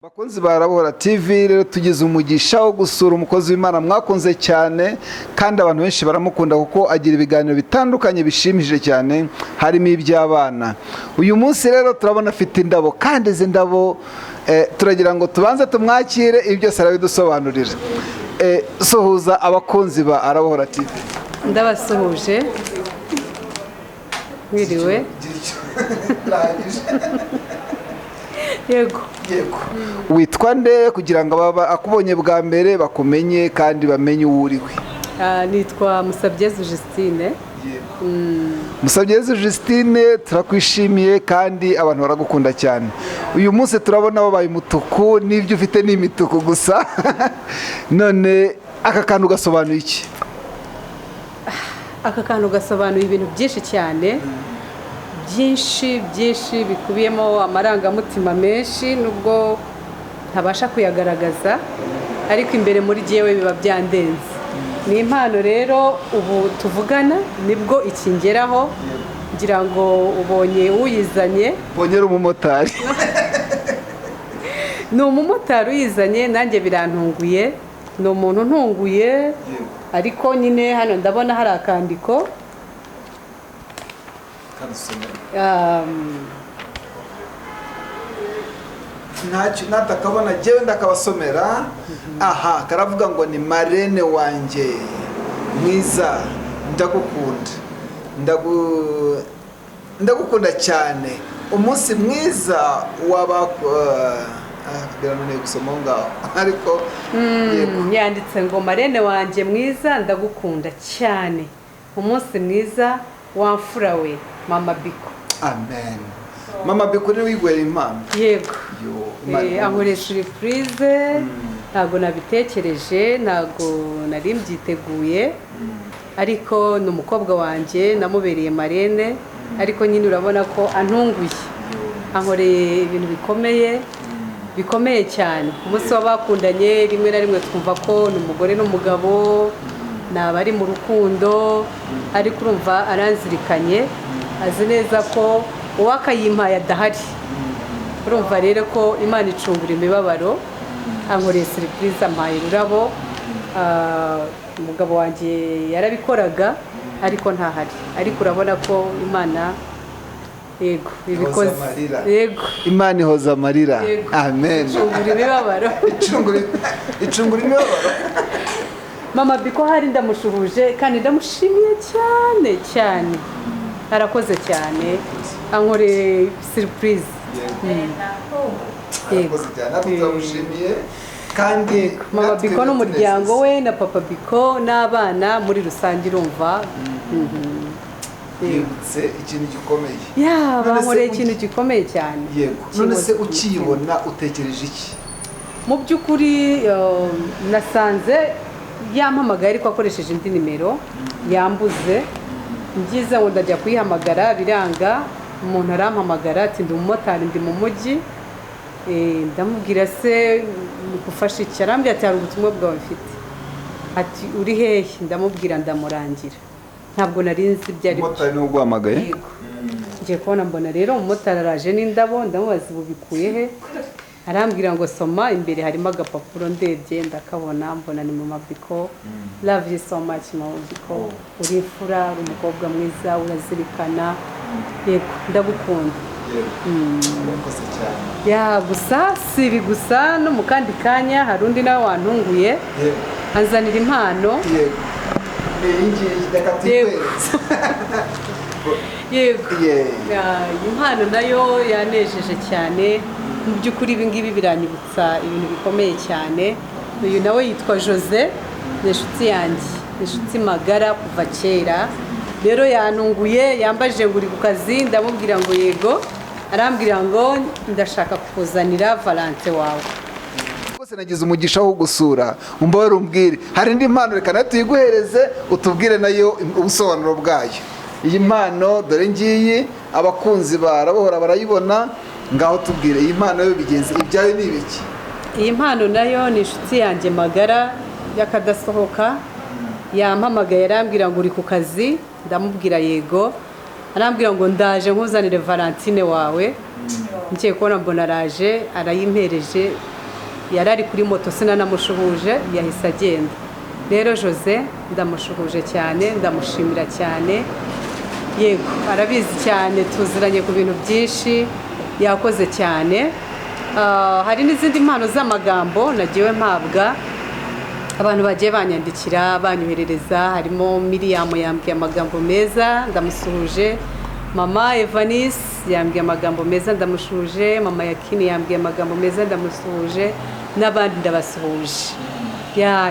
Bakunzi ba Arabora TV rero tugize umugisha wo gusura umukozi w'Imana mwakunze cyane kandi abantu benshi baramukunda kuko agira ibiganiro bitandukanye bishimije cyane harimo iby'abana. Uyu munsi rero turabona afite indabo kandi izi ndabo turagira ngo tubanze tumwakire ibi byose arabidusobanurira. Suhuza abakunzi ba Arabora TV. Ndabasuhuje. Mwiriwe. Yego. Witwa nde kugira ngo akubonye bwa mbere bakumenye kandi bamenye uwo uriwe? Nitwa Musabyezu Justine. Musabyezu Justine turakwishimiye kandi abantu baragukunda cyane. Uyu munsi turabona wabaye umutuku n'ibyo ufite ni imituku gusa. None aka kantu gasobanuye iki? Aka kantu gasobanuye ibintu byinshi cyane. byinshi bikubiyemo amarangamutima menshi nubwo ntabasha kuyagaragaza ariko imbere muri jewe biba byandenze. Ni impano rero ubu tuvugana nibwo ikingeraho ngira ngo ubonye uyizanye bonyera umumotari. Ni umumotari uyizanye nanjye birantunguye, ni umuntu ntunguye ariko nyine hano ndabona hari akandiko natakabona jewe ndakabasomera. Aha karavuga ngo ni marene wanjye mwiza ndagukunda ndagukunda cyane umunsi mwiza birananiye gusoma ngaho ariko yanditse ngo marene wanjye mwiza ndagukunda cyane umunsi mwiza wamfura we Mama Biko. Amen. Mama Biko ni wigwera impano. Yego. Ankoreye surprise ntago nabitekereje ntago nari mbyiteguye ariko ni umukobwa wanjye namubereye marene ariko nyine urabona ko antunguye ankoreye ibintu bikomeye cyane. Umunsi w'abakundanye rimwe na rimwe twumva ko ni umugore n'umugabo nabari mu rukundo ariko urumva aranzirikanye azi neza ko uwakayimpaye adahari. Urumva rero ko Imana icungura imibabaro. Ankoreye surprise ampaye ururabo. Umugabo wanjye yarabikoraga ariko ntahari ariko urabona ko Imana yego ibikoze. Yego Imana ihoza amarira. Amen. Icungura imibabaro. Icungura imibabaro. Mama Biko hari ndamushuhuje kandi ndamushimiye cyane arakoze cyane ankoreye surprise. Yego turamushimiye kandi Mama Biko n'umuryango we na Papa Biko n'abana muri rusange urumva yibutse ikintu gikomeye. Bankoreye ikintu gikomeye cyane. Yego none se ukiyibona utekereje iki? Mu by'ukuri nasanze yampamagaye ariko akoresheje indi nimero yambuze ngize ngo ndajya kuyihamagara biranga. Umuntu arampamagara ati ndi umumotari ndi mu mujyi ndamubwira se gufasha iki arambwira ati hari ubutumwa bwawe mfite ati uri hehe ndamubwira ndamurangira ntabwo nari nzi ibyo ari byo. Umumotari niwe uguhamagaye? Ngiye kubona mbona rero umumotari araje n'indabo ndamubaza ubu bikuye he arambwira ngo soma imbere harimo agapapuro ndebye ndakabona mbona ni Mama Biko. Love you so much Mama Biko. Uri imfura uri umukobwa mwiza urazirikana yego ndagukunda. Gusa si ibi gusa no mu kandi kanya hari undi nawe wantunguye anzanira impano. Yego impano nayo yanejeje cyane mu by'ukuri ibi ngibi biranyibutsa ibintu bikomeye cyane. Uyu nawe yitwa Jose ni inshuti yanjye ni inshuti magara kuva kera rero yantunguye yambajije ngo uri ku kazi ndamubwira ngo yego arambwira ngo ndashaka kukuzanira Valente wawe. Bose nagize umugisha wo gusura umbaye umbwire hari indi mpano reka nayo tuyiguhereze utubwire nayo ubusobanuro bwayo. Iyi mpano dore ngiyi abakunzi barabora barayibona ngaho tubwire iyi mpano yo bigenze ibyayo ni ibiki? Iyi mpano nayo ni inshuti yanjye magara yakadasohoka yampamagaye arambwira ngo uri ku kazi ndamubwira yego arambwira ngo ndaje nkuzanire Valentine wawe ngiye kubona mbona araje arayimpereje, yari ari kuri moto sinanamushuhuje, yahise agenda. Rero Jose ndamushuhuje cyane, ndamushimira cyane, yego arabizi cyane, tuziranye ku bintu byinshi, yakoze cyane. Hari n'izindi mpano z'amagambo nagiwe mpabwa, abantu bagiye banyandikira banyoherereza, harimo Miriam yambwiye amagambo meza, ndamusuhuje. Mama Evanis yambwiye amagambo meza, ndamushuje. Mama Yakini yambwiye amagambo meza, ndamusuhuje, n'abandi ndabasuhuje.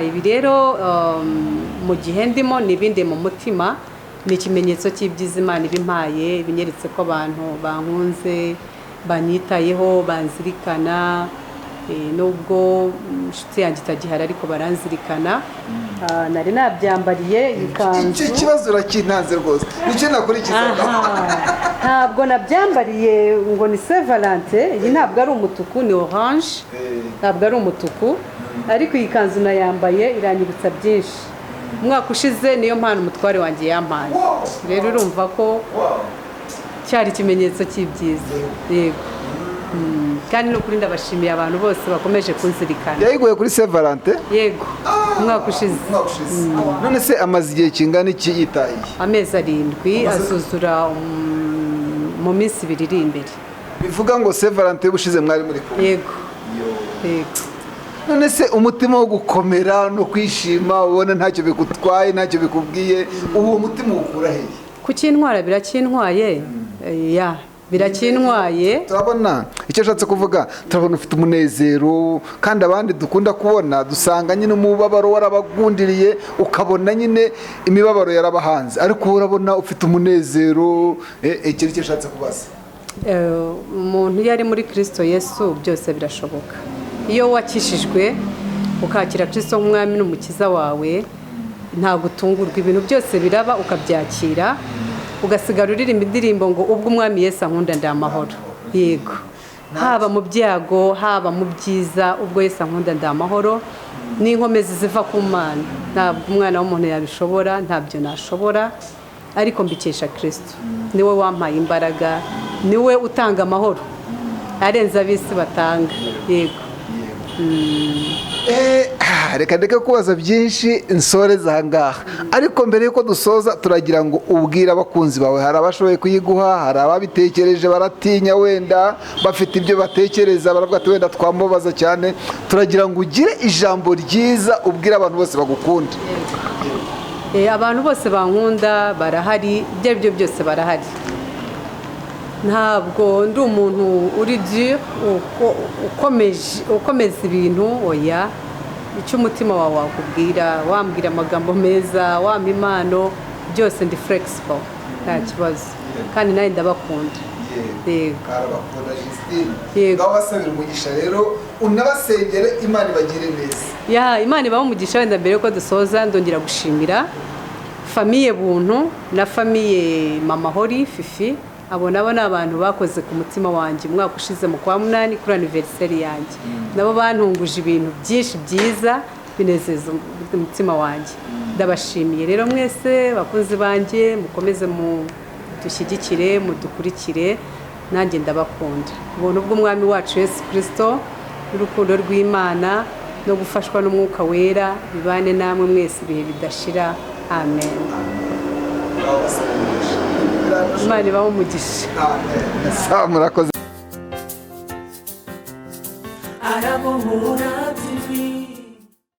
Ibi rero mu gihe ndimo n'ibindi mu mutima, ni ikimenyetso cy'ibyiza Imana ibimpaye, binyeretse ko abantu bankunze, banyitayeho, banzirikana, nubwo inshuti yanjye itagihari ariko baranzirikana. Nari nabyambariye ikanzu. Icyo kibazo urakintanze rwose, nicyo nakurikiza. Ntabwo nabyambariye ngo ni Saint Valentin, iyi ntabwo ari umutuku, ni orange, ntabwo ari umutuku, ariko iyi kanzu nayambaye iranyibutsa byinshi. Umwaka ushize niyo mpano umutware wanjye yampaye, rero urumva ko cyari ikimenyetso cy'ibyiza. Yego. Kandi no kuri ndabashimiye abantu bose bakomeje kunzirikana. Yayiguye kuri Saint Valentin? Yego, umwaka ushize. None se amaze igihe kingana iki yitahiye? Amezi 7, azuzura mu minsi 2 iri imbere. Bivuga ngo Saint Valentin bushize mwari muri kumwe? Yego. Yego. None se umutima wo gukomera no kwishima, ubona ntacyo bigutwaye, ntacyo bikubwiye, uwo mutima ukura hehe? Kucyintwara biracyintwaye, biracyintwaye. Turabona icyo ashatse kuvuga, turabona ufite umunezero, kandi abandi dukunda kubona dusanga nyine umubabaro warabagundiriye, ukabona nyine imibabaro yarabahanze, ariko urabona ufite umunezero. Icyo nicyo ashatse kubaza. Umuntu iyo ari muri Kristo Yesu byose birashoboka. Iyo wakishijwe ukakira Kristo nk'umwami n'umukiza wawe, ntabwo utungurwa, ibintu byose biraba ukabyakira, ugasigara uririmba indirimbo ngo ubwo umwami Yesu ankunda ndi amahoro. Yego, haba mu byago, haba mu byiza, ubwo Yesu ankunda ndi amahoro, n'inkomezi ziva ku Mana. Ntabwo umwana w'umuntu yabishobora, ntabyo nashobora, ariko mbikesha Kristo. Niwe wampaye imbaraga, niwe utanga amahoro arenze ab'isi batanga. Yego. Reka ndeke kubaza byinshi nsoreza aha ngaha, ariko mbere yuko dusoza turagira ngo ubwire abakunzi bawe. Hari abashoboye kuyiguha, hari ababitekereje baratinya, wenda bafite ibyo batekereza, baravuga ati wenda twamubaza cyane. Turagira ngo ugire ijambo ryiza ubwire abantu bose bagukunda. Abantu bose bankunda barahari, ibyo ari byo byose barahari. Ntabwo ndi umuntu uri ukomeza ibintu, oya. Icyo umutima wawe wakubwira, wambwira amagambo meza, wampa impano, byose ndi flexible, nta kibazo, kandi nawe ndabakunda. Yego. Abasabira umugisha rero, unabasengere Imana ibagire neza. Imana ibahe umugisha. Wenda mbere yuko dusoza ndongera gushimira famiye Buntu na famiye Mama Hori Fifi. Abo nabo ni abantu bakoze ku mutima wanjye umwaka ushize mu kwa 8 kuri anniversary yanjye. Nabo bantunguje ibintu byinshi byiza binezeza umutima wanjye. Ndabashimiye rero mwese bakunzi banjye, mukomeze mu dushyigikire, mudukurikire, nanjye ndabakunda. Ubuntu bw'umwami wacu Yesu Kristo n'urukundo rw'Imana no gufashwa n'umwuka wera bibane namwe mwese ibihe bidashira. Amen. Imana ibahe umugisha. Murakoze. Arabohora